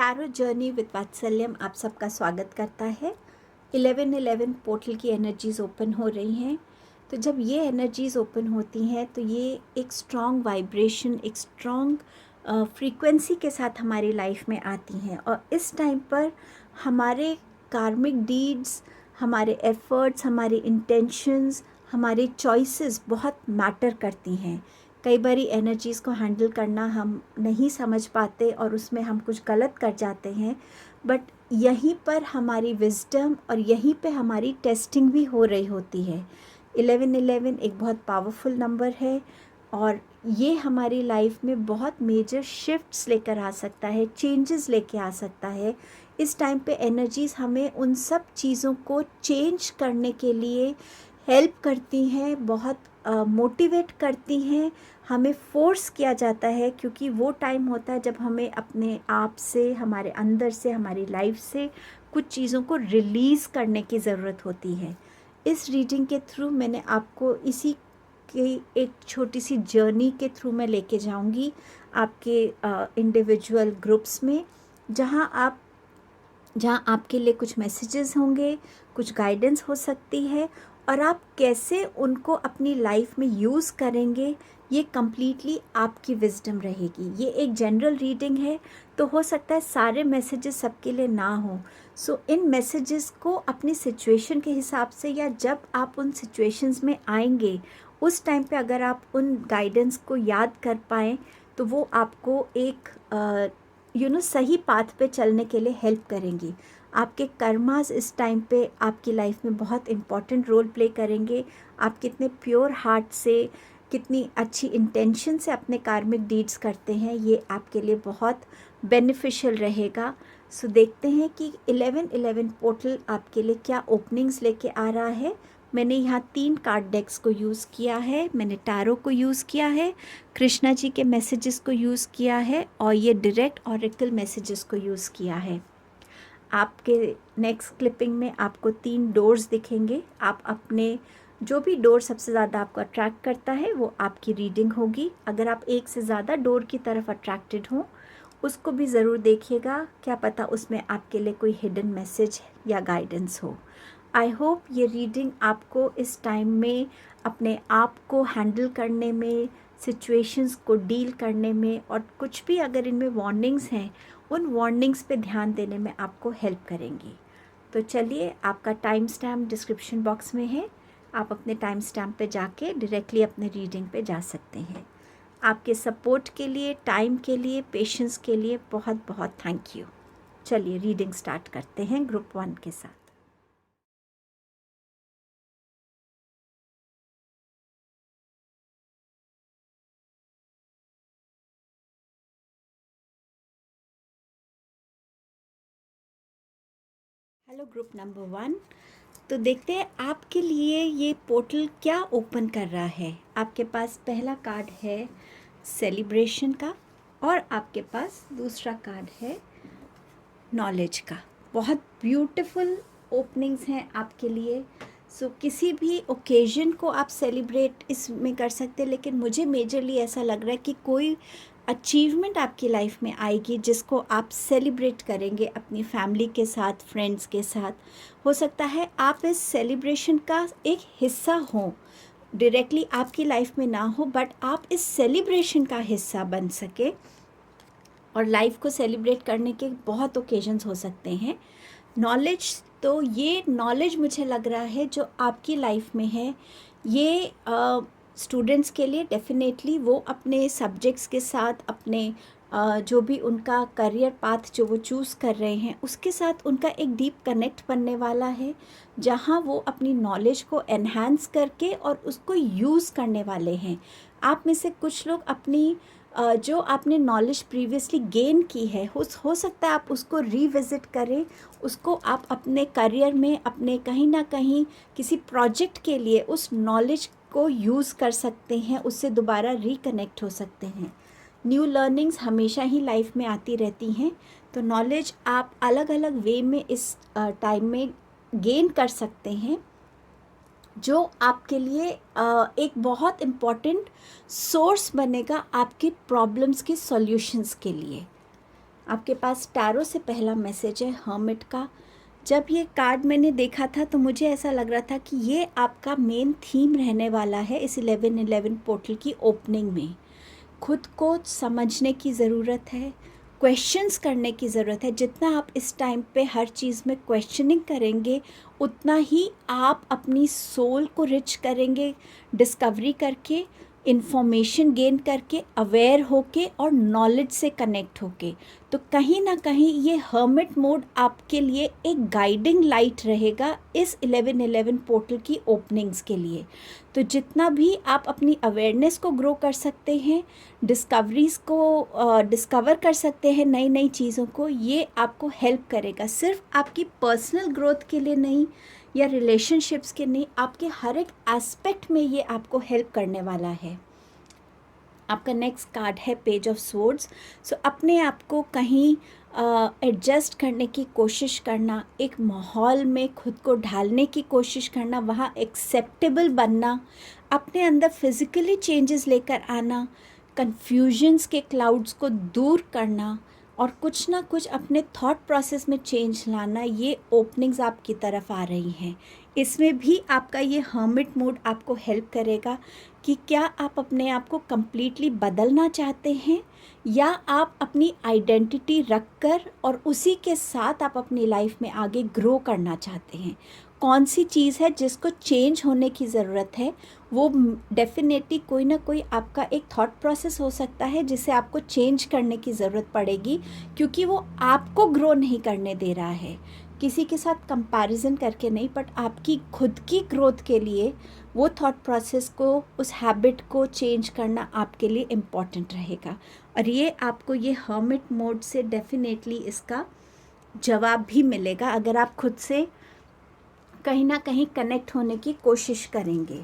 Tarot journey with वात्सल्यम आप सबका स्वागत करता है। 11-11 पोर्टल की एनर्जीज़ ओपन हो रही हैं। तो जब ये एनर्जीज़ ओपन होती हैं तो ये एक स्ट्रॉन्ग वाइब्रेशन, एक स्ट्रॉन्ग फ्रीक्वेंसी के साथ हमारी लाइफ में आती हैं और इस टाइम पर हमारे कार्मिक डीड्स, हमारे एफ़र्ट्स, हमारे इंटेंशंस, हमारे चॉइसेस बहुत मैटर करती हैं। कई बारी एनर्जीज़ को हैंडल करना हम नहीं समझ पाते और उसमें हम कुछ गलत कर जाते हैं, बट यहीं पर हमारी विजडम और यहीं पे हमारी टेस्टिंग भी हो रही होती है। 11-11 एक बहुत पावरफुल नंबर है और ये हमारी लाइफ में बहुत मेजर शिफ्ट्स लेकर आ सकता है, चेंजेस लेके आ सकता है। इस टाइम पे एनर्जीज़ हमें उन सब चीज़ों को चेंज करने के लिए हेल्प करती हैं, बहुत मोटिवेट करती हैं, हमें फ़ोर्स किया जाता है क्योंकि वो टाइम होता है जब हमें अपने आप से, हमारे अंदर से, हमारी लाइफ से कुछ चीज़ों को रिलीज़ करने की ज़रूरत होती है। इस रीडिंग के थ्रू मैंने आपको इसी की एक छोटी सी जर्नी के थ्रू मैं लेके जाऊंगी आपके इंडिविजुअल ग्रुप्स में, जहां आपके लिए कुछ मैसेजेस होंगे, कुछ गाइडेंस हो सकती है और आप कैसे उनको अपनी लाइफ में यूज़ करेंगे ये कम्प्लीटली आपकी विजडम रहेगी। ये एक जनरल रीडिंग है तो हो सकता है सारे मैसेजेस सबके लिए ना हो। सो इन मैसेजेस को अपनी सिचुएशन के हिसाब से या जब आप उन सिचुएशंस में आएंगे उस टाइम पे अगर आप उन गाइडेंस को याद कर पाएँ तो वो आपको एक सही पाथ पे चलने के लिए हेल्प करेंगी। आपके कर्मास इस टाइम पे आपकी लाइफ में बहुत इम्पॉर्टेंट रोल प्ले करेंगे। आप कितने प्योर हार्ट से, कितनी अच्छी इंटेंशन से अपने कार्मिक डीड्स करते हैं, ये आपके लिए बहुत बेनिफिशियल रहेगा। सो देखते हैं कि 11-11 पोर्टल आपके लिए क्या ओपनिंग्स लेके आ रहा है। मैंने यहाँ 3 कार्ड डेक्स को यूज़ किया है, मैंने टैरो को यूज़ किया है, कृष्णा जी के मैसेजेस को यूज़ किया है और ये डायरेक्ट ऑरेकल मैसेजेस को यूज़ किया है। आपके नेक्स्ट क्लिपिंग में आपको 3 डोर्स दिखेंगे। आप अपने जो भी डोर सबसे ज़्यादा आपको अट्रैक्ट करता है वो आपकी रीडिंग होगी। अगर आप एक से ज़्यादा डोर की तरफ अट्रैक्टेड हों उसको भी ज़रूर देखिएगा, क्या पता उसमें आपके लिए कोई हिडन मैसेज या गाइडेंस हो। आई होप ये रीडिंग आपको इस टाइम में अपने आप को हैंडल करने में, सिचुएशंस को डील करने में और कुछ भी अगर इनमें वार्निंग्स हैं उन वार्निंग्स पे ध्यान देने में आपको हेल्प करेंगी। तो चलिए, आपका टाइम स्टैम्प डिस्क्रिप्शन बॉक्स में है, आप अपने टाइम स्टैम्प पे जाके डायरेक्टली अपने रीडिंग पे जा सकते हैं। आपके सपोर्ट के लिए, टाइम के लिए, पेशेंस के लिए बहुत बहुत थैंक यू। चलिए रीडिंग स्टार्ट करते हैं ग्रुप 1 के साथ। Hello group number 1। तो देखते हैं आपके लिए ये पोर्टल क्या ओपन कर रहा है। आपके पास पहला कार्ड है सेलिब्रेशन का और आपके पास दूसरा कार्ड है नॉलेज का। बहुत ब्यूटीफुल ओपनिंग्स हैं आपके लिए। सो किसी भी ओकेजन को आप सेलिब्रेट इसमें कर सकते हैं, लेकिन मुझे मेजरली ऐसा लग रहा है कि कोई अचीवमेंट आपकी लाइफ में आएगी जिसको आप सेलिब्रेट करेंगे अपनी फैमिली के साथ, फ्रेंड्स के साथ। हो सकता है आप इस सेलिब्रेशन का एक हिस्सा हो, डायरेक्टली आपकी लाइफ में ना हो, बट आप इस सेलिब्रेशन का हिस्सा बन सके। और लाइफ को सेलिब्रेट करने के बहुत ओकेजन्स हो सकते हैं। नॉलेज, तो ये नॉलेज मुझे लग रहा है जो आपकी लाइफ में है, ये स्टूडेंट्स के लिए डेफिनेटली वो अपने सब्जेक्ट्स के साथ, अपने जो भी उनका करियर पाथ जो वो चूज़ कर रहे हैं उसके साथ उनका एक डीप कनेक्ट बनने वाला है, जहाँ वो अपनी नॉलेज को एनहांस करके और उसको यूज़ करने वाले हैं। आप में से कुछ लोग अपनी जो आपने नॉलेज प्रीवियसली गेन की है, हो सकता है आप उसको रीविज़िट करें, उसको आप अपने करियर में, अपने कहीं ना कहीं किसी प्रोजेक्ट के लिए उस नॉलेज को यूज़ कर सकते हैं, उससे दोबारा रिकनेक्ट हो सकते हैं। न्यू लर्निंग्स हमेशा ही लाइफ में आती रहती हैं, तो नॉलेज आप अलग अलग वे में इस टाइम में गेन कर सकते हैं, जो आपके लिए एक बहुत इम्पॉर्टेंट सोर्स बनेगा आपकी प्रॉब्लम्स के सॉल्यूशंस के लिए। आपके पास टैरो से पहला मैसेज है हर्मिट का। जब ये कार्ड मैंने देखा था तो मुझे ऐसा लग रहा था कि ये आपका मेन थीम रहने वाला है इस 11/11 पोर्टल की ओपनिंग में। खुद को समझने की ज़रूरत है, क्वेश्चंस करने की ज़रूरत है। जितना आप इस टाइम पे हर चीज़ में क्वेश्चनिंग करेंगे उतना ही आप अपनी सोल को रिच करेंगे, डिस्कवरी करके, इंफॉर्मेशन गेन करके, अवेयर होके और नॉलेज से कनेक्ट होके। तो कहीं ना कहीं ये हर्मिट मोड आपके लिए एक गाइडिंग लाइट रहेगा इस 11/11 पोर्टल की ओपनिंग्स के लिए। तो जितना भी आप अपनी अवेयरनेस को ग्रो कर सकते हैं, डिस्कवरीज़ को डिस्कवर कर सकते हैं, नई नई चीज़ों को, ये आपको हेल्प करेगा। सिर्फ आपकी पर्सनल ग्रोथ के लिए नहीं या रिलेशनशिप्स के नहीं, आपके हर एक एस्पेक्ट में ये आपको हेल्प करने वाला है। आपका नेक्स्ट कार्ड है पेज ऑफ स्वॉर्ड्स। सो अपने आप को कहीं एडजस्ट करने की कोशिश करना, एक माहौल में खुद को ढालने की कोशिश करना, वहाँ एक्सेप्टेबल बनना, अपने अंदर फिज़िकली चेंजेस लेकर आना, कन्फ्यूजन्स के क्लाउड्स को दूर करना और कुछ ना कुछ अपने थॉट प्रोसेस में चेंज लाना, ये ओपनिंग्स आपकी तरफ आ रही हैं। इसमें भी आपका ये हर्मिट मोड आपको हेल्प करेगा कि क्या आप अपने आप को कम्प्लीटली बदलना चाहते हैं या आप अपनी आइडेंटिटी रखकर और उसी के साथ आप अपनी लाइफ में आगे ग्रो करना चाहते हैं। कौन सी चीज़ है जिसको चेंज होने की ज़रूरत है, वो डेफिनेटली कोई ना कोई आपका एक थॉट प्रोसेस हो सकता है जिसे आपको चेंज करने की ज़रूरत पड़ेगी, क्योंकि वो आपको ग्रो नहीं करने दे रहा है, किसी के साथ कंपैरिजन करके नहीं, बट आपकी खुद की ग्रोथ के लिए वो थॉट प्रोसेस को, उस हैबिट को चेंज करना आपके लिए इम्पॉर्टेंट रहेगा। और ये आपको ये हर्मिट मोड से डेफिनेटली इसका जवाब भी मिलेगा अगर आप खुद से कहीं ना कहीं कनेक्ट होने की कोशिश करेंगे।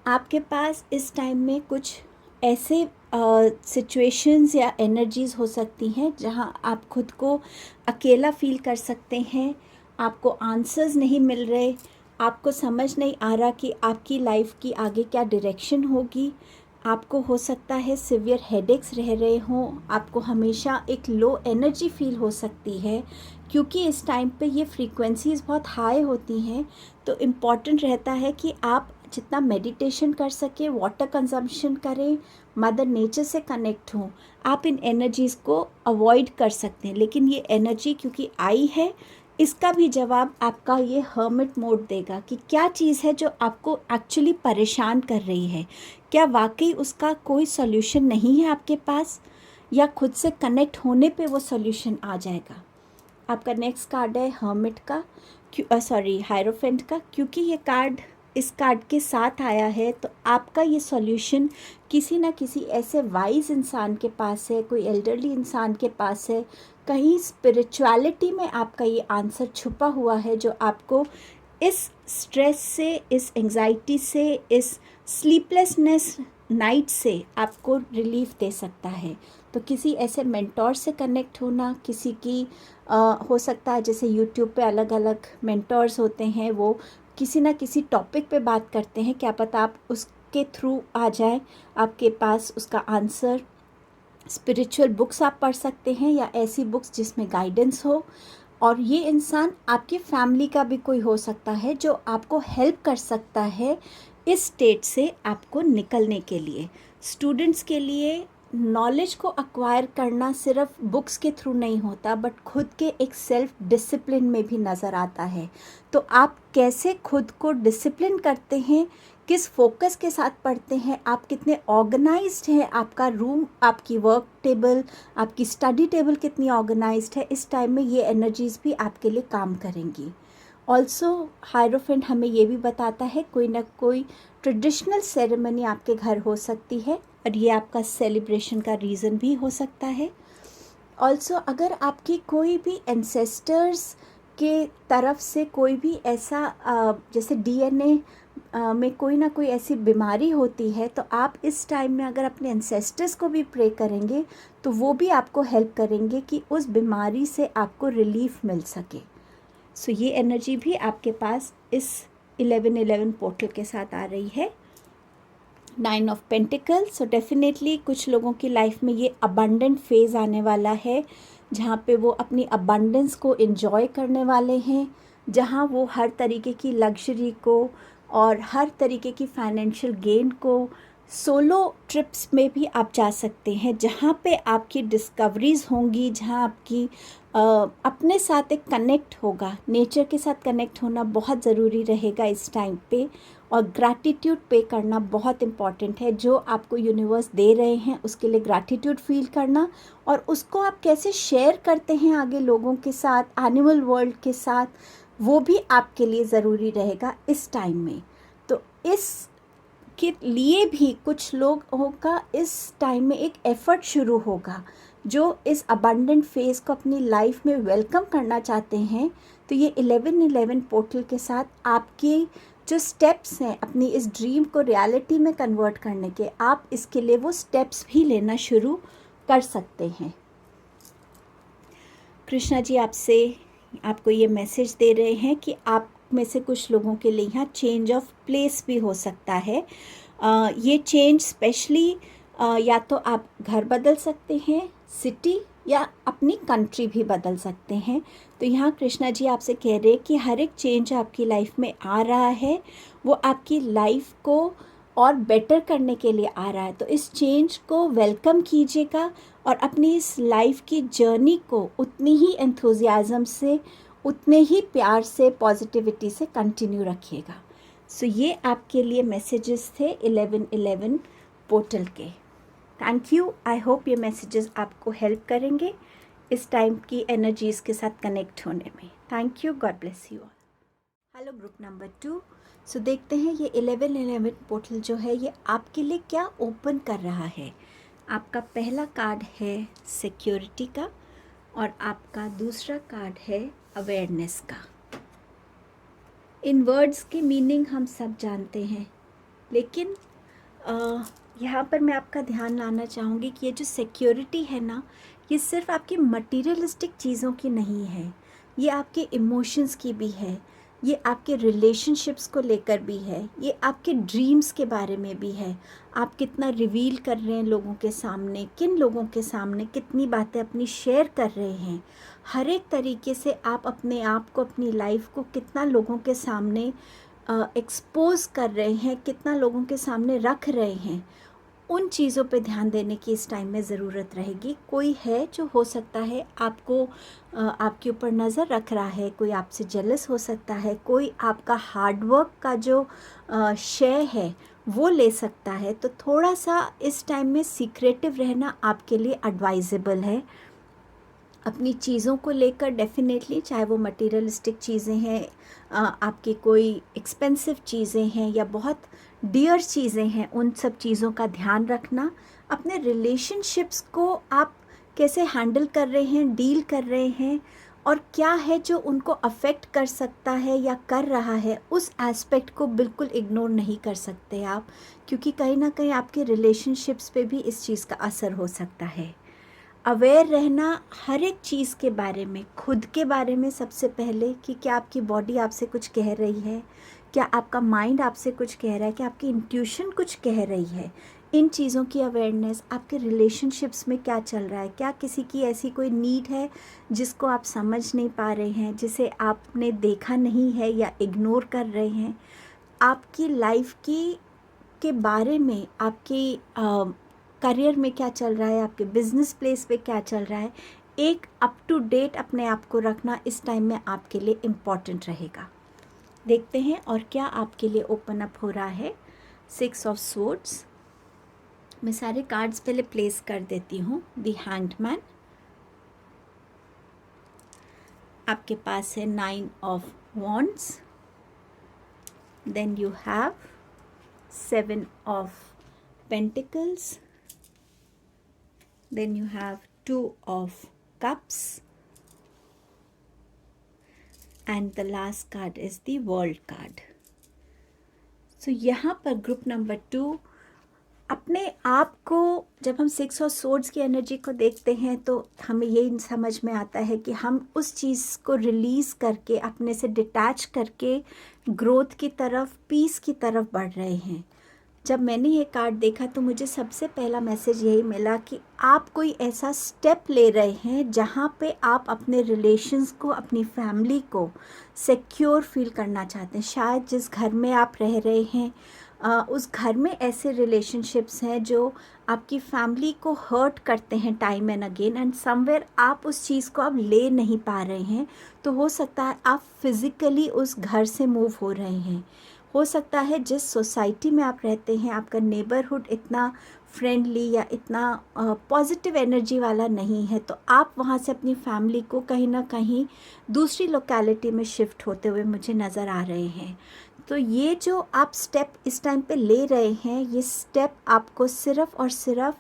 आपके पास इस टाइम में कुछ ऐसे सिचुएशंस या एनर्जीज़ हो सकती हैं जहां आप खुद को अकेला फील कर सकते हैं, आपको आंसर्स नहीं मिल रहे, आपको समझ नहीं आ रहा कि आपकी लाइफ की आगे क्या डायरेक्शन होगी। आपको हो सकता है सिवियर हेडेक्स रह रहे हों, आपको हमेशा एक लो एनर्जी फील हो सकती है, क्योंकि इस टाइम पे ये फ्रीक्वेंसीज़ बहुत हाई होती हैं। तो इम्पॉर्टेंट रहता है कि आप जितना मेडिटेशन कर सके, वाटर कंजम्पशन करें, मदर नेचर से कनेक्ट हों, आप इन एनर्जीज़ को अवॉइड कर सकते हैं। लेकिन ये एनर्जी क्योंकि आई है, इसका भी जवाब आपका ये हर्मिट मोड देगा कि क्या चीज़ है जो आपको एक्चुअली परेशान कर रही है, क्या वाकई उसका कोई सॉल्यूशन नहीं है आपके पास, या खुद से कनेक्ट होने पे वो सॉल्यूशन आ जाएगा। आपका नेक्स्ट कार्ड है हर्मिट का, हायरोफेंट का। क्योंकि ये कार्ड इस कार्ड के साथ आया है तो आपका ये सॉल्यूशन किसी न किसी ऐसे वाइज इंसान के पास है, कोई एल्डरली इंसान के पास है, कहीं स्पिरिचुअलिटी में आपका ये आंसर छुपा हुआ है जो आपको इस स्ट्रेस से, इस एंजाइटी से, इस स्लीपलेसनेस नाइट से आपको रिलीफ दे सकता है। तो किसी ऐसे मेंटोर से कनेक्ट होना, किसी की हो सकता है जैसे यूट्यूब पे अलग अलग मेंटोर्स होते हैं, वो किसी ना किसी टॉपिक पे बात करते हैं, क्या पता आप उसके थ्रू आ जाए आपके पास उसका आंसर। स्पिरिचुअल बुक्स आप पढ़ सकते हैं या ऐसी बुक्स जिसमें गाइडेंस हो, और ये इंसान आपकी फैमिली का भी कोई हो सकता है जो आपको हेल्प कर सकता है इस स्टेट से आपको निकलने के लिए। स्टूडेंट्स के लिए नॉलेज को अक्वायर करना सिर्फ बुक्स के थ्रू नहीं होता, बट खुद के एक सेल्फ डिसिप्लिन में भी नज़र आता है। तो आप कैसे खुद को डिसिप्लिन करते हैं, किस फोकस के साथ पढ़ते हैं, आप कितने ऑर्गेनाइज्ड हैं, आपका रूम, आपकी वर्क टेबल, आपकी स्टडी टेबल कितनी ऑर्गेनाइज्ड है, इस टाइम में ये एनर्जीज़ भी आपके लिए काम करेंगी। ऑल्सो हायरोफेंट हमें ये भी बताता है कोई ना कोई ट्रेडिशनल सेरेमनी आपके घर हो सकती है और ये आपका सेलिब्रेशन का रीज़न भी हो सकता है। ऑल्सो अगर आपकी कोई भी एंसेस्टर्स के तरफ से कोई भी ऐसा जैसे डीएनए में कोई ना कोई ऐसी बीमारी होती है, तो आप इस टाइम में अगर अपने एंसेस्टर्स को भी प्रे करेंगे तो वो भी आपको हेल्प करेंगे कि उस बीमारी से आपको रिलीफ मिल सके। सो ये एनर्जी भी आपके पास इस 11/11 पोर्टल के साथ आ रही है। 9 ऑफ पेंटिकल। सो डेफिनेटली कुछ लोगों की लाइफ में ये अबंडेंट फेज़ आने वाला है जहाँ पे वो अपनी अबंडेंस को एंजॉय करने वाले हैं, जहाँ वो हर तरीके की लग्जरी को और हर तरीके की फाइनेंशियल गेन को, सोलो ट्रिप्स में भी आप जा सकते हैं, जहाँ पे आपकी डिस्कवरीज होंगी, जहाँ आपकी अपने साथ एक कनेक्ट होगा। नेचर के साथ कनेक्ट होना बहुत ज़रूरी रहेगा इस टाइम पे, और ग्रैटिट्यूड पे करना बहुत इम्पॉर्टेंट है। जो आपको यूनिवर्स दे रहे हैं उसके लिए ग्रैटिट्यूड फील करना, और उसको आप कैसे शेयर करते हैं आगे लोगों के साथ, एनिमल वर्ल्ड के साथ, वो भी आपके लिए ज़रूरी रहेगा इस टाइम में। तो इस के लिए भी कुछ लोगों का इस टाइम में एक एफ़र्ट शुरू होगा जो इस अबंडेंट फेज़ को अपनी लाइफ में वेलकम करना चाहते हैं। तो ये 11-11 पोर्टल के साथ आपके जो स्टेप्स हैं अपनी इस ड्रीम को रियलिटी में कन्वर्ट करने के, आप इसके लिए वो स्टेप्स भी लेना शुरू कर सकते हैं। कृष्णा जी आपको ये मैसेज दे रहे हैं कि आप में से कुछ लोगों के लिए यहाँ चेंज ऑफ प्लेस भी हो सकता है। ये चेंज स्पेशली या तो आप घर बदल सकते हैं, सिटी, या अपनी कंट्री भी बदल सकते हैं। तो यहाँ कृष्णा जी आपसे कह रहे हैं कि हर एक चेंज आपकी लाइफ में आ रहा है, वो आपकी लाइफ को और बेटर करने के लिए आ रहा है। तो इस चेंज को वेलकम कीजिएगा और अपनी इस लाइफ की जर्नी को उतनी ही एंथुजियाज़म से, उतने ही प्यार से, पॉजिटिविटी से कंटिन्यू रखिएगा। सो ये आपके लिए मैसेजेस थे 11-11 पोर्टल के। Thank you. आई होप ये मैसेजेस आपको हेल्प करेंगे इस टाइम की एनर्जीज़ के साथ कनेक्ट होने में। Thank you. God bless you all. Hello group number 2। सो देखते हैं ये 11-11 पोर्टल जो है ये आपके लिए क्या ओपन कर रहा है। आपका पहला कार्ड है सिक्योरिटी का, और आपका दूसरा कार्ड है अवेयरनेस का। इन वर्ड्स की मीनिंग हम सब जानते हैं, लेकिन यहाँ पर मैं आपका ध्यान लाना चाहूँगी कि ये जो सिक्योरिटी है ना, ये सिर्फ आपकी मटीरियलिस्टिक चीज़ों की नहीं है, ये आपके इमोशंस की भी है, ये आपके रिलेशनशिप्स को लेकर भी है, ये आपके ड्रीम्स के बारे में भी है। आप कितना रिवील कर रहे हैं लोगों के सामने, किन लोगों के सामने कितनी बातें अपनी शेयर कर रहे हैं, हर एक तरीके से आप अपने आप को, अपनी लाइफ को कितना लोगों के सामने एक्सपोज कर रहे हैं, कितना लोगों के सामने रख रहे हैं, उन चीज़ों पे ध्यान देने की इस टाइम में ज़रूरत रहेगी। कोई है जो हो सकता है आपको आपके ऊपर नज़र रख रहा है, कोई आपसे जेलस हो सकता है, कोई आपका हार्डवर्क का जो शेयर है वो ले सकता है। तो थोड़ा सा इस टाइम में सीक्रेटिव रहना आपके लिए एडवाइजेबल है। अपनी चीज़ों को लेकर डेफिनेटली, चाहे वो मटेरियलिस्टिक चीज़ें हैं, आपकी कोई एक्सपेंसिव चीज़ें हैं या बहुत डियर चीज़ें हैं, उन सब चीज़ों का ध्यान रखना। अपने रिलेशनशिप्स को आप कैसे हैंडल कर रहे हैं, डील कर रहे हैं, और क्या है जो उनको अफेक्ट कर सकता है या कर रहा है, उस एस्पेक्ट को बिल्कुल इग्नोर नहीं कर सकते आप, क्योंकि कहीं ना कहीं आपके रिलेशनशिप्स पे भी इस चीज़ का असर हो सकता है। अवेयर रहना हर एक चीज़ के बारे में, खुद के बारे में सबसे पहले, कि क्या आपकी बॉडी आपसे कुछ कह रही है, क्या आपका माइंड आपसे कुछ कह रहा है, क्या आपकी इंट्यूशन कुछ कह रही है। इन चीज़ों की अवेयरनेस, आपके रिलेशनशिप्स में क्या चल रहा है, क्या किसी की ऐसी कोई नीड है जिसको आप समझ नहीं पा रहे हैं, जिसे आपने देखा नहीं है या इग्नोर कर रहे हैं। आपकी लाइफ के बारे में, आपकी करियर में क्या चल रहा है, आपके बिजनेस प्लेस पे क्या चल रहा है, एक अप टू डेट अपने आप को रखना इस टाइम में आपके लिए इम्पॉर्टेंट रहेगा। देखते हैं और क्या आपके लिए ओपन अप हो रहा है। 6 ऑफ सोर्ड्स। मैं सारे कार्ड्स पहले प्लेस कर देती हूँ। द हैंग्ड मैन, आपके पास है 9 of wands, then you have 7 of pentacles, then you have 2 of cups, and the last card is the world card. So यहाँ पर ग्रुप नंबर 2 अपने आप को, जब हम 6 और सोर्ड्स की एनर्जी को देखते हैं तो हमें ये समझ में आता है कि हम उस चीज़ को रिलीज़ करके, अपने से डिटैच करके ग्रोथ की तरफ, पीस की तरफ बढ़ रहे हैं। जब मैंने ये कार्ड देखा तो मुझे सबसे पहला मैसेज यही मिला कि आप कोई ऐसा स्टेप ले रहे हैं जहाँ पे आप अपने रिलेशंस को, अपनी फैमिली को सिक्योर फील करना चाहते हैं। शायद जिस घर में आप रह रहे हैं उस घर में ऐसे रिलेशनशिप्स हैं जो आपकी फैमिली को हर्ट करते हैं time and again, and somewhere आप उस चीज़ को अब ले नहीं पा रहे हैं। तो हो सकता है आप फिज़िकली उस घर से मूव हो रहे हैं। हो सकता है जिस सोसाइटी में आप रहते हैं आपका नेबरहुड इतना फ्रेंडली या इतना पॉजिटिव एनर्जी वाला नहीं है, तो आप वहाँ से अपनी फैमिली को कहीं ना कहीं दूसरी लोकेलिटी में शिफ्ट होते हुए मुझे नज़र आ रहे हैं। तो ये जो आप स्टेप इस टाइम पे ले रहे हैं, ये स्टेप आपको सिर्फ़ और सिर्फ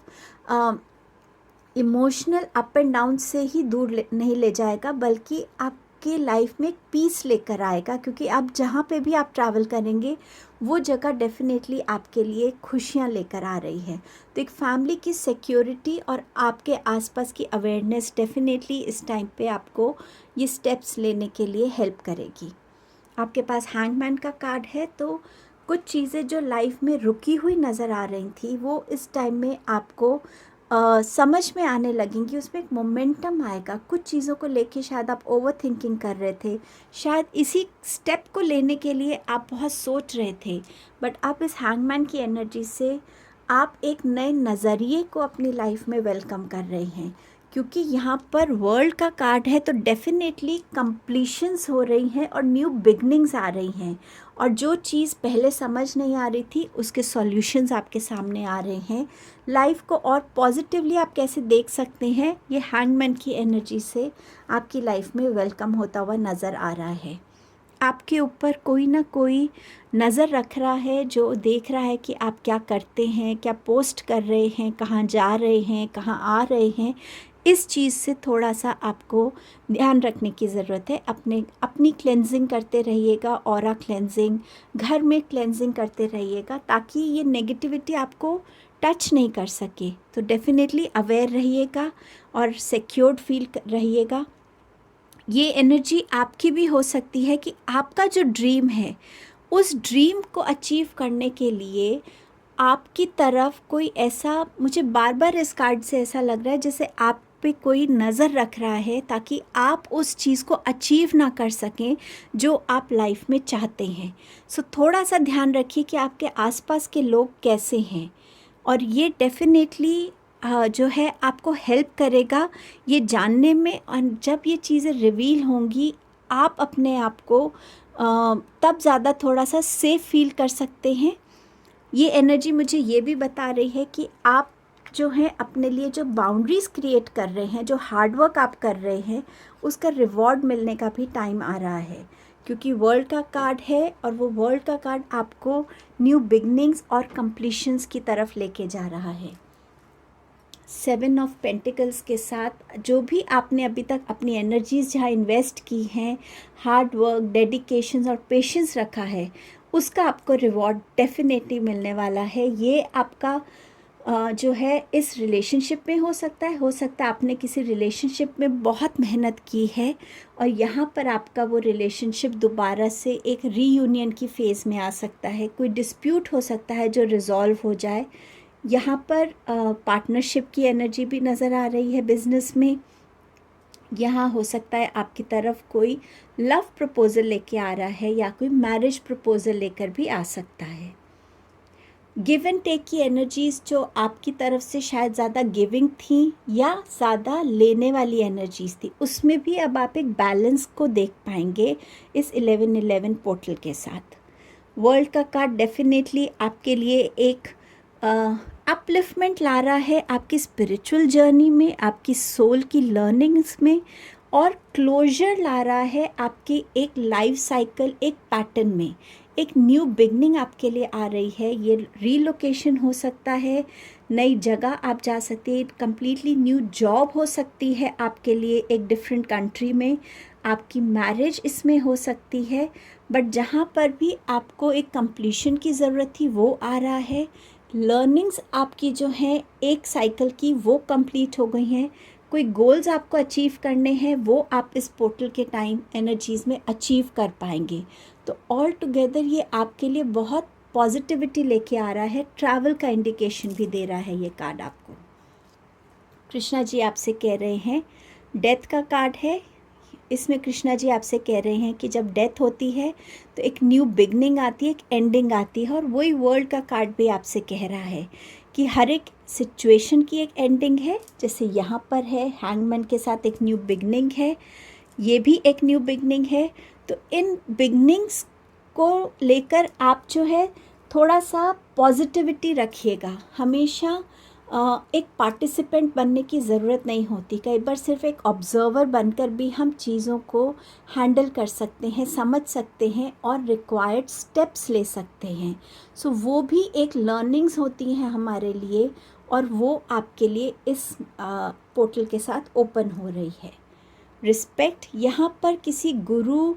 इमोशनल अप एंड डाउन से ही दूर नहीं ले जाएगा, बल्कि आपके लाइफ में एक पीस लेकर आएगा। क्योंकि आप जहाँ पे भी आप ट्रैवल करेंगे वो जगह डेफिनेटली आपके लिए खुशियाँ लेकर आ रही है। तो एक फैमिली की सिक्योरिटी और आपके आसपास की अवेयरनेस डेफिनेटली इस टाइम पे आपको ये स्टेप्स लेने के लिए हेल्प करेगी। आपके पास हैंगमैन का कार्ड है, तो कुछ चीज़ें जो लाइफ में रुकी हुई नज़र आ रही थी वो इस टाइम में आपको समझ में आने लगेंगी। उसमें एक मोमेंटम आएगा। कुछ चीज़ों को लेके शायद आप ओवर थिंकिंग कर रहे थे, शायद इसी स्टेप को लेने के लिए आप बहुत सोच रहे थे, बट आप इस हैंगमैन की एनर्जी से आप एक नए नज़रिए को अपनी लाइफ में वेलकम कर रहे हैं। क्योंकि यहाँ पर वर्ल्ड का कार्ड है, तो डेफिनेटली कंप्लीशंस हो रही हैं और न्यू बिगनिंग्स आ रही हैं, और जो चीज़ पहले समझ नहीं आ रही थी उसके सॉल्यूशंस आपके सामने आ रहे हैं। लाइफ को और पॉजिटिवली आप कैसे देख सकते हैं, ये हैंगमैन की एनर्जी से आपकी लाइफ में वेलकम होता हुआ नज़र आ रहा है। आपके ऊपर कोई ना कोई नज़र रख रहा है, जो देख रहा है कि आप क्या करते हैं, क्या पोस्ट कर रहे हैं, कहाँ जा रहे हैं, कहाँ आ रहे हैं। इस चीज़ से थोड़ा सा आपको ध्यान रखने की ज़रूरत है। अपनी क्लेंजिंग करते रहिएगा, ऑरा क्लेंजिंग, घर में क्लेंजिंग करते रहिएगा, ताकि ये नेगेटिविटी आपको टच नहीं कर सके। तो डेफिनेटली अवेयर रहिएगा और सिक्योर्ड फील रहिएगा। ये एनर्जी आपकी भी हो सकती है कि आपका जो ड्रीम है उस ड्रीम को अचीव करने के लिए आपकी तरफ कोई ऐसा, मुझे बार बार इस कार्ड से ऐसा लग रहा है जैसे आप पे कोई नज़र रख रहा है, ताकि आप उस चीज़ को अचीव ना कर सकें जो आप लाइफ में चाहते हैं। सो थोड़ा सा ध्यान रखिए कि आपके आसपास के लोग कैसे हैं, और ये डेफिनेटली जो है आपको हेल्प करेगा ये जानने में। और जब ये चीज़ें रिवील होंगी आप अपने आप को तब ज़्यादा थोड़ा सा सेफ फील कर सकते हैं। ये एनर्जी मुझे ये भी बता रही है कि आप जो हैं अपने लिए जो बाउंड्रीज़ क्रिएट कर रहे हैं, जो हार्डवर्क आप कर रहे हैं, उसका रिवॉर्ड मिलने का भी टाइम आ रहा है। क्योंकि वर्ल्ड का कार्ड है और वो वर्ल्ड का कार्ड आपको न्यू बिगनिंग्स और कंप्लीशंस की तरफ लेके जा रहा है। 7 ऑफ पेंटिकल्स के साथ जो भी आपने अभी तक अपनी एनर्जीज़ जहाँ इन्वेस्ट की हैं, हार्ड वर्क, डेडिकेशन और पेशेंस रखा है, उसका आपको रिवॉर्ड डेफिनेटली मिलने वाला है। ये आपका जो है इस रिलेशनशिप में हो सकता है आपने किसी रिलेशनशिप में बहुत मेहनत की है और यहाँ पर आपका वो रिलेशनशिप दोबारा से एक रीयूनियन की फ़ेज़ में आ सकता है। कोई डिस्प्यूट हो सकता है जो रिज़ॉल्व हो जाए। यहाँ पर पार्टनरशिप की एनर्जी भी नज़र आ रही है बिज़नेस में। यहाँ हो सकता है आपकी तरफ कोई लव प्रपोज़ल लेके आ रहा है या कोई मैरिज प्रपोज़ल लेकर भी आ सकता है। गिव एंड टेक की एनर्जीज़ जो आपकी तरफ से शायद ज़्यादा गिविंग थी या ज़्यादा लेने वाली एनर्जीज़ थी, उसमें भी अब आप एक बैलेंस को देख पाएंगे इस 11-11 पोर्टल के साथ। वर्ल्ड का कार्ड डेफिनेटली आपके लिए एक अपलिफ्टमेंट ला रहा है आपकी स्पिरिचुअल जर्नी में, आपकी सोल की लर्निंग्स में, और क्लोजर ला रहा है आपकी एक लाइफ साइकिल, एक पैटर्न में। एक न्यू बिगनिंग आपके लिए आ रही है। ये रीलोकेशन हो सकता है, नई जगह आप जा सकते हैं, कम्प्लीटली न्यू जॉब हो सकती है आपके लिए एक डिफरेंट कंट्री में, आपकी मैरिज इसमें हो सकती है। बट जहाँ पर भी आपको एक कंप्लीशन की ज़रूरत थी वो आ रहा है। लर्निंग्स आपकी जो हैं एक साइकिल की वो कंप्लीट हो गई हैं। कोई गोल्स आपको अचीव करने हैं वो आप इस पोर्टल के टाइम एनर्जीज़ में अचीव कर पाएंगे। तो ऑल टुगेदर ये आपके लिए बहुत पॉजिटिविटी लेके आ रहा है, ट्रैवल का इंडिकेशन भी दे रहा है ये कार्ड आपको। कृष्णा जी आपसे कह रहे हैं, डेथ का कार्ड है, इसमें कृष्णा जी आपसे कह रहे हैं कि जब डेथ होती है तो एक न्यू बिगनिंग आती है, एक एंडिंग आती है। और वही वर्ल्ड का कार्ड भी आपसे कह रहा है कि हर एक सिचुएशन की एक एंडिंग है। जैसे यहाँ पर है हैंगमैन के साथ एक न्यू बिगनिंग है, ये भी एक न्यू बिगनिंग है। तो इन बिगनिंग्स को लेकर आप जो है थोड़ा सा पॉजिटिविटी रखिएगा। हमेशा एक पार्टिसिपेंट बनने की ज़रूरत नहीं होती, कई बार सिर्फ एक ऑब्ज़र्वर बनकर भी हम चीज़ों को हैंडल कर सकते हैं, समझ सकते हैं और रिक्वायर्ड स्टेप्स ले सकते हैं। सो वो भी एक लर्निंग्स होती हैं हमारे लिए, और वो आपके लिए इस पोर्टल के साथ ओपन हो रही है। रिस्पेक्ट, यहाँ पर किसी गुरु,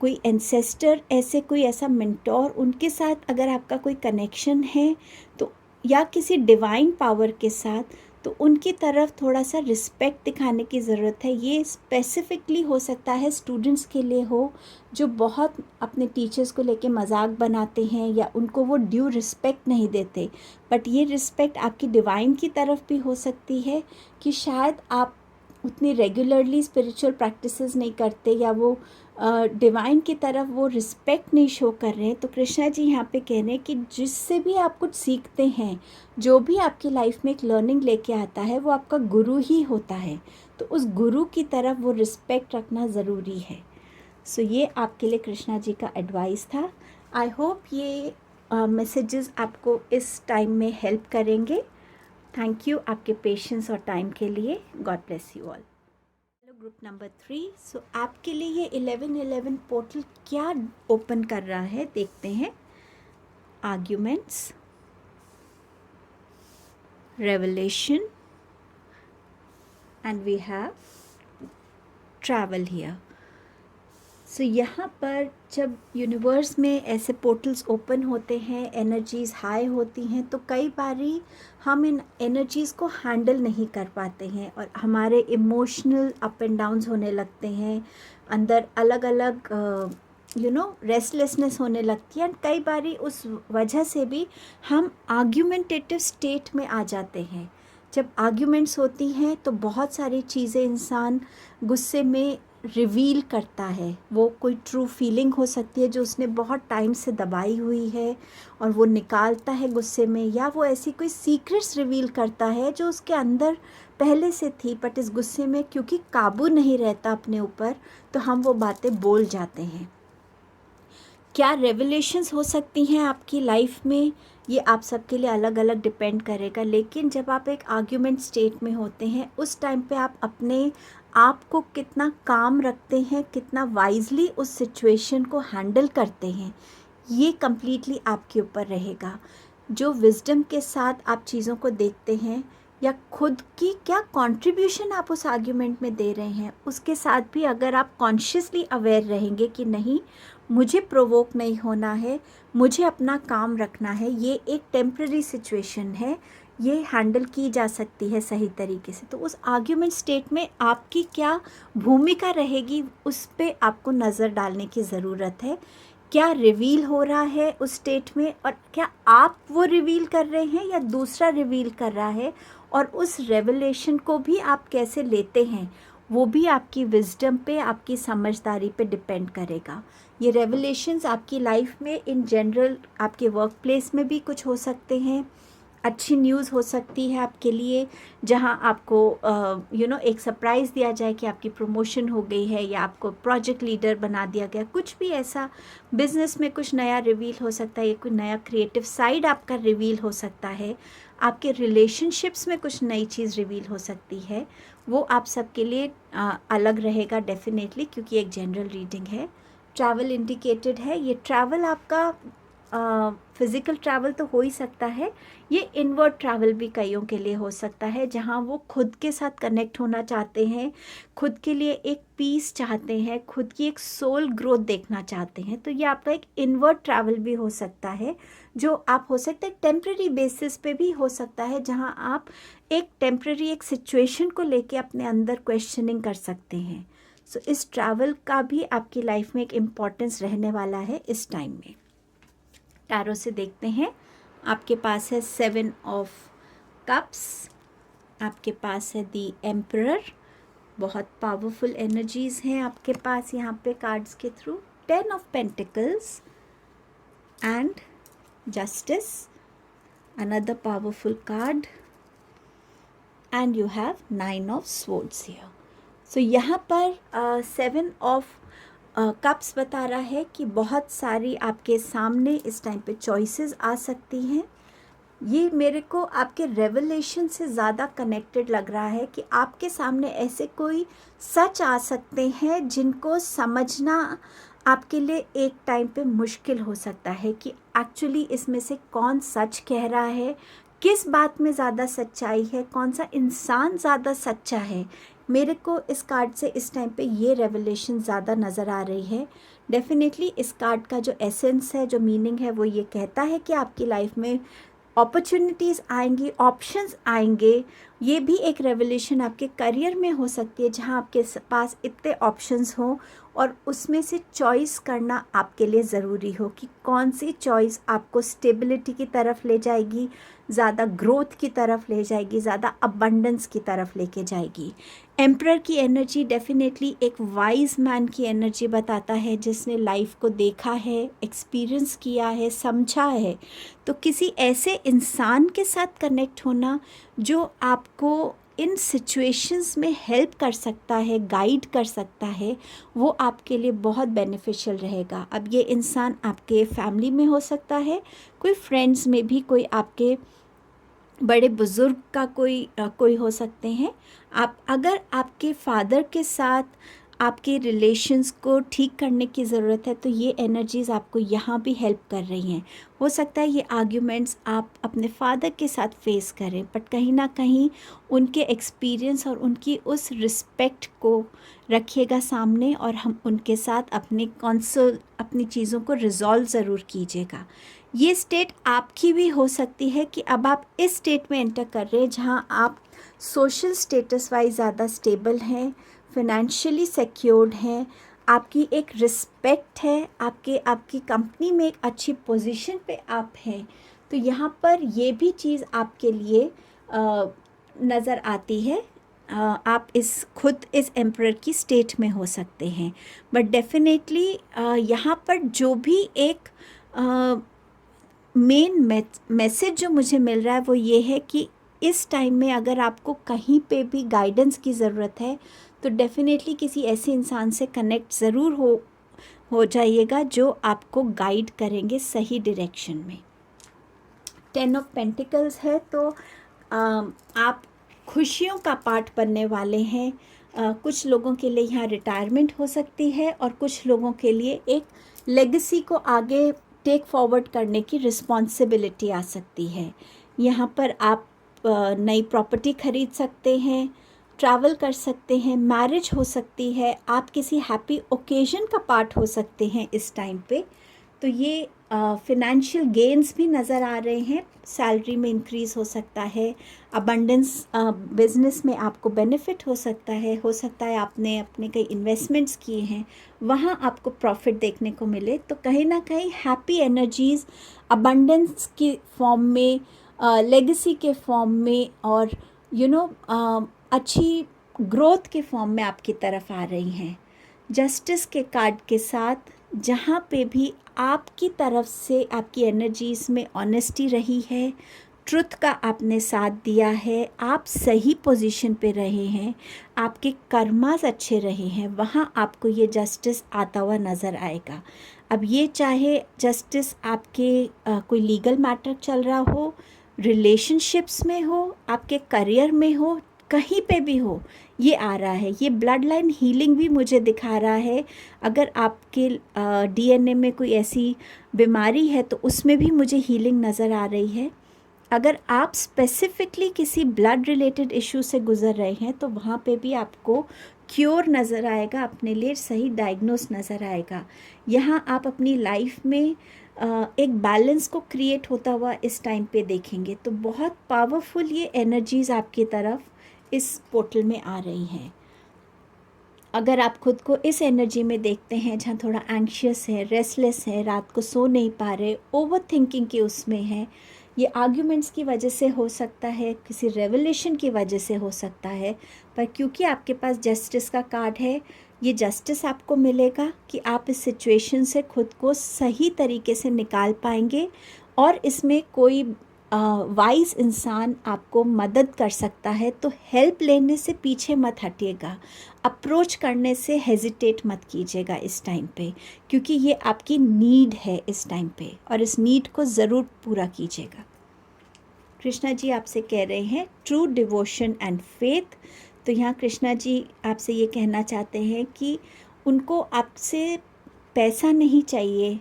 कोई एंसेस्टर, ऐसे कोई ऐसा मेंटोर, उनके साथ अगर आपका कोई कनेक्शन है तो, या किसी डिवाइन पावर के साथ, तो उनकी तरफ थोड़ा सा रिस्पेक्ट दिखाने की ज़रूरत है। ये स्पेसिफिकली हो सकता है स्टूडेंट्स के लिए हो, जो बहुत अपने टीचर्स को लेके मजाक बनाते हैं या उनको वो ड्यू रिस्पेक्ट नहीं देते। बट ये रिस्पेक्ट आपकी डिवाइन की तरफ भी हो सकती है कि शायद आप उतनी रेगुलरली स्पिरिचुअल प्रैक्टिसेस नहीं करते, या वो डिवाइन की तरफ वो रिस्पेक्ट नहीं शो कर रहे हैं। तो कृष्णा जी यहाँ पे कह रहे हैं कि जिससे भी आप कुछ सीखते हैं, जो भी आपकी लाइफ में एक लर्निंग लेके आता है, वो आपका गुरु ही होता है। तो उस गुरु की तरफ वो रिस्पेक्ट रखना ज़रूरी है। सो ये आपके लिए कृष्णा जी का एडवाइस था। आई होप ये मैसेजेस आपको इस टाइम में हेल्प करेंगे। थैंक यू आपके पेशेंस और टाइम के लिए। God bless you all. Group number 3। सो आपके लिए ये 1111 पोर्टल क्या ओपन कर रहा है देखते हैं। Arguments, revelation, and we have travel here. So यहाँ पर जब यूनिवर्स में ऐसे पोर्टल्स ओपन होते हैं, एनर्जीज़ हाई होती हैं, तो कई बारी हम इन एनर्जीज़ को हैंडल नहीं कर पाते हैं और हमारे इमोशनल अप एंड डाउन्स होने लगते हैं, अंदर अलग अलग रेस्टलेसनेस होने लगती है। एंड कई बारी उस वजह से भी हम आर्ग्यूमेंटेटिव स्टेट में आ जाते हैं। जब आर्ग्यूमेंट्स होती हैं तो बहुत सारी चीज़ें इंसान गुस्से में रिवील करता है। वो कोई ट्रू फीलिंग हो सकती है जो उसने बहुत टाइम से दबाई हुई है और वो निकालता है गुस्से में, या वो ऐसी कोई सीक्रेट्स रिवील करता है जो उसके अंदर पहले से थी, बट इस गुस्से में क्योंकि काबू नहीं रहता अपने ऊपर, तो हम वो बातें बोल जाते हैं। क्या रेवलेशंस हो सकती हैं आपकी लाइफ में, ये आप सबके लिए अलग अलग डिपेंड करेगा। लेकिन जब आप एक आर्ग्यूमेंट स्टेट में होते हैं, उस टाइम पे आप अपने आप को कितना काम रखते हैं, कितना वाइजली उस सिचुएशन को हैंडल करते हैं, ये कम्प्लीटली आपके ऊपर रहेगा। जो विजडम के साथ आप चीज़ों को देखते हैं, या खुद की क्या कंट्रीब्यूशन आप उस आर्ग्यूमेंट में दे रहे हैं, उसके साथ भी अगर आप कॉन्शियसली अवेयर रहेंगे कि नहीं, मुझे प्रोवोक नहीं होना है, मुझे अपना काम रखना है, ये एक टेम्पररी सिचुएशन है, ये हैंडल की जा सकती है सही तरीके से, तो उस आर्ग्यूमेंट स्टेट में आपकी क्या भूमिका रहेगी, उस पर आपको नज़र डालने की ज़रूरत है। क्या रिवील हो रहा है उस स्टेट में, और क्या आप वो रिवील कर रहे हैं या दूसरा रिवील कर रहा है, और उस रेवलेशन को भी आप कैसे लेते हैं, वो भी आपकी विजडम पे, आपकी समझदारी पे डिपेंड करेगा। ये रेवलेशंस आपकी लाइफ में इन जनरल, आपके वर्क प्लेस में भी कुछ हो सकते हैं। अच्छी न्यूज़ हो सकती है आपके लिए, जहां आपको एक सरप्राइज़ दिया जाए कि आपकी प्रमोशन हो गई है, या आपको प्रोजेक्ट लीडर बना दिया गया, कुछ भी ऐसा बिजनेस में कुछ नया रिवील हो सकता है, कोई नया क्रिएटिव साइड आपका रिवील हो सकता है, आपके रिलेशनशिप्स में कुछ नई चीज़ रिवील हो सकती है। वो आप सबके लिए अलग रहेगा डेफिनेटली, क्योंकि एक जनरल रीडिंग है। ट्रैवल इंडिकेटेड है, ये ट्रैवल आपका फिज़िकल ट्रैवल तो हो ही सकता है, ये इनवर्ड ट्रैवल भी कईयों के लिए हो सकता है, जहाँ वो खुद के साथ कनेक्ट होना चाहते हैं, खुद के लिए एक पीस चाहते हैं, खुद की एक सोल ग्रोथ देखना चाहते हैं। तो ये आपका एक इनवर्ड ट्रैवल भी हो सकता है, जो आप हो सकता है टेम्प्रेरी बेसिस पे भी हो सकता है, जहाँ आप एक टेम्प्रेरी एक सिचुएशन को लेके अपने अंदर क्वेश्चनिंग कर सकते हैं। सो इस ट्रैवल का भी आपकी लाइफ में एक इम्पॉर्टेंस रहने वाला है इस टाइम में। टैरो से देखते हैं। आपके पास है 7 ऑफ कप्स, आपके पास है दी एम्परर, बहुत पावरफुल एनर्जीज हैं आपके पास यहाँ पे कार्ड्स के through. 10 of pentacles and justice, another powerful card, and you have 9 of swords here. So यहाँ पर 7 ऑफ कप्स बता रहा है कि बहुत सारी आपके सामने इस टाइम पे चॉइसेस आ सकती हैं। ये मेरे को आपके रेवलेशन से ज़्यादा कनेक्टेड लग रहा है कि आपके सामने ऐसे कोई सच आ सकते हैं जिनको समझना आपके लिए एक टाइम पे मुश्किल हो सकता है कि एक्चुअली इसमें से कौन सच कह रहा है, किस बात में ज़्यादा सच्चाई है, कौन सा इंसान ज़्यादा सच्चा है। मेरे को इस कार्ड से इस टाइम पे ये रेवलेशन ज़्यादा नज़र आ रही है। डेफिनेटली इस कार्ड का जो एसेंस है, जो मीनिंग है, वो ये कहता है कि आपकी लाइफ में अपॉर्चुनिटीज़ आएंगी, ऑप्शंस आएंगे। ये भी एक रेवलेशन आपके करियर में हो सकती है जहाँ आपके पास इतने ऑप्शंस हों और उसमें से चॉइस करना आपके लिए ज़रूरी हो कि कौन सी चॉइस आपको स्टेबिलिटी की तरफ ले जाएगी, ज़्यादा ग्रोथ की तरफ ले जाएगी, ज़्यादा अबंडेंस की तरफ लेके जाएगी। एम्परर की एनर्जी डेफिनेटली एक वाइज मैन की एनर्जी बताता है, जिसने लाइफ को देखा है, एक्सपीरियंस किया है, समझा है। तो किसी ऐसे इंसान के साथ कनेक्ट होना जो आपको इन सिचुएशंस में हेल्प कर सकता है, गाइड कर सकता है, वो आपके लिए बहुत बेनिफिशियल रहेगा। अब ये इंसान आपके फैमिली में हो सकता है, कोई फ्रेंड्स में भी, कोई आपके बड़े बुज़ुर्ग का कोई हो सकते हैं। आप अगर आपके फादर के साथ आपके रिलेशंस को ठीक करने की ज़रूरत है तो ये एनर्जीज़ आपको यहाँ भी हेल्प कर रही हैं। हो सकता है ये आर्ग्यूमेंट्स आप अपने फादर के साथ फेस करें, बट कहीं ना कहीं उनके एक्सपीरियंस और उनकी उस रिस्पेक्ट को रखिएगा सामने और हम उनके साथ अपनी चीज़ों को रिजॉल्व ज़रूर कीजिएगा। ये स्टेट आपकी भी हो सकती है कि अब आप इस स्टेट में एंटर कर रहे हैं जहाँ आप सोशल स्टेटस वाइज ज़्यादा स्टेबल हैं, फिनेंशियली सिक्योर्ड हैं, आपकी एक रिस्पेक्ट है, आपकी कंपनी में एक अच्छी पोजीशन पे आप हैं। तो यहाँ पर ये भी चीज़ आपके लिए नज़र आती है। आप खुद इस एम्परर की स्टेट में हो सकते हैं, बट डेफिनेटली यहाँ पर जो भी एक मेन मैसेज जो मुझे मिल रहा है वो ये है कि इस टाइम में अगर आपको कहीं पे भी गाइडेंस की ज़रूरत है तो डेफिनेटली किसी ऐसे इंसान से कनेक्ट ज़रूर हो जाइएगा जो आपको गाइड करेंगे सही डायरेक्शन में। 10 ऑफ पेंटिकल्स है तो आप खुशियों का पार्ट बनने वाले हैं। कुछ लोगों के लिए यहाँ रिटायरमेंट हो सकती है और कुछ लोगों के लिए एक लेगेसी को आगे टेक फॉरवर्ड करने की रिस्पॉन्सिबिलिटी आ सकती है। यहाँ पर आप नई प्रॉपर्टी खरीद सकते हैं, ट्रैवल कर सकते हैं, मैरिज हो सकती है, आप किसी हैप्पी ओकेजन का पार्ट हो सकते हैं इस टाइम पे। तो ये फिनेंशियल गेन्स भी नज़र आ रहे हैं, सैलरी में इंक्रीज़ हो सकता है, अबंडेंस बिजनेस में आपको बेनिफिट हो सकता है आपने अपने कई इन्वेस्टमेंट्स किए हैं, वहाँ आपको प्रॉफिट देखने को मिले। तो कहीं ना कहीं हैप्पी एनर्जीज़ अबंडेंस के फॉर्म में, लेगेसी के फॉर्म में और अच्छी ग्रोथ के फॉर्म में आपकी तरफ आ रही हैं। जस्टिस के कार्ड के साथ जहाँ पे भी आपकी तरफ से आपकी एनर्जीज़ में ऑनेस्टी रही है, ट्रुथ का आपने साथ दिया है, आप सही पोजीशन पे रहे हैं, आपके कर्मास अच्छे रहे हैं, वहाँ आपको ये जस्टिस आता हुआ नज़र आएगा। अब ये चाहे जस्टिस आपके कोई लीगल मैटर चल रहा हो, रिलेशनशिप्स में हो, आपके करियर में हो, कहीं पे भी हो, ये आ रहा है। ये ब्लड लाइन हीलिंग भी मुझे दिखा रहा है। अगर आपके डीएनए में कोई ऐसी बीमारी है तो उसमें भी मुझे हीलिंग नज़र आ रही है। अगर आप स्पेसिफिकली किसी ब्लड रिलेटेड इशू से गुज़र रहे हैं तो वहाँ पे भी आपको क्योर नज़र आएगा, अपने लिए सही डायग्नोस नज़र आएगा। यहाँ आप अपनी लाइफ में एक बैलेंस को क्रिएट होता हुआ इस टाइम पे देखेंगे। तो बहुत पावरफुल ये एनर्जीज़ आपकी तरफ इस पोर्टल में आ रही हैं। अगर आप खुद को इस एनर्जी में देखते हैं जहाँ थोड़ा एंग्शियस है, रेस्टलेस है, रात को सो नहीं पा रहे, ओवर थिंकिंग के उसमें है, ये आर्ग्यूमेंट्स की वजह से हो सकता है, किसी रेवलेशन की वजह से हो सकता है, पर क्योंकि आपके पास जस्टिस का कार्ड है, ये जस्टिस आपको मिलेगा कि आप इस सिचुएशन से खुद को सही तरीके से निकाल पाएंगे और इसमें कोई वाइज इंसान आपको मदद कर सकता है। तो हेल्प लेने से पीछे मत हटिएगा, अप्रोच करने से हेजिटेट मत कीजिएगा इस टाइम पे, क्योंकि ये आपकी नीड है इस टाइम पे और इस नीड को ज़रूर पूरा कीजिएगा। कृष्णा जी आपसे कह रहे हैं ट्रू डिवोशन एंड फेथ। तो यहाँ कृष्णा जी आपसे ये कहना चाहते हैं कि उनको आपसे पैसा नहीं चाहिए,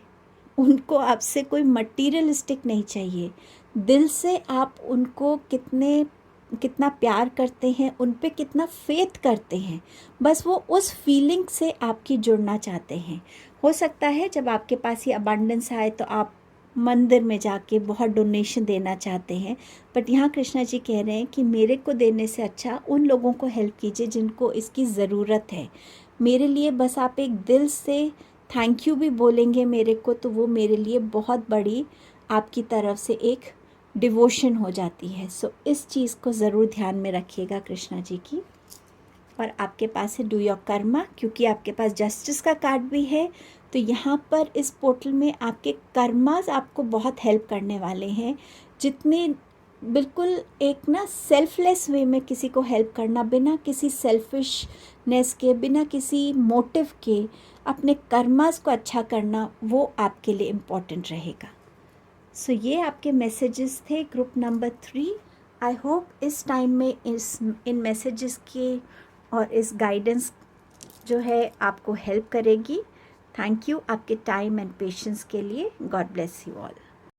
उनको आपसे कोई मटीरियलिस्टिक नहीं चाहिए, दिल से आप उनको कितना प्यार करते हैं, उन पे कितना फेथ करते हैं, बस वो उस फीलिंग से आपकी जुड़ना चाहते हैं। हो सकता है जब आपके पास ये अबंडेंस आए तो आप मंदिर में जाके बहुत डोनेशन देना चाहते हैं, बट यहाँ कृष्णा जी कह रहे हैं कि मेरे को देने से अच्छा उन लोगों को हेल्प कीजिए जिनको इसकी ज़रूरत है। मेरे लिए बस आप एक दिल से थैंक यू भी बोलेंगे मेरे को, तो वो मेरे लिए बहुत बड़ी आपकी तरफ से एक डिवोशन हो जाती है। सो इस चीज़ को ज़रूर ध्यान में रखिएगा कृष्णा जी की। और आपके पास है डू योर कर्मा, क्योंकि आपके पास जस्टिस का कार्ड भी है, तो यहाँ पर इस पोर्टल में आपके कर्मास आपको बहुत हेल्प करने वाले हैं। जितने बिल्कुल एक ना सेल्फलेस वे में किसी को हेल्प करना, बिना किसी सेल्फिशनेस के, बिना किसी मोटिव के अपने कर्मास को अच्छा करना, वो आपके लिए इम्पॉर्टेंट रहेगा। सो ये आपके मैसेजेस थे ग्रुप नंबर 3। आई होप इस टाइम में इन मैसेजेस के और इस गाइडेंस जो है आपको हेल्प करेगी। थैंक यू आपके टाइम एंड पेशेंस के लिए। God bless you all.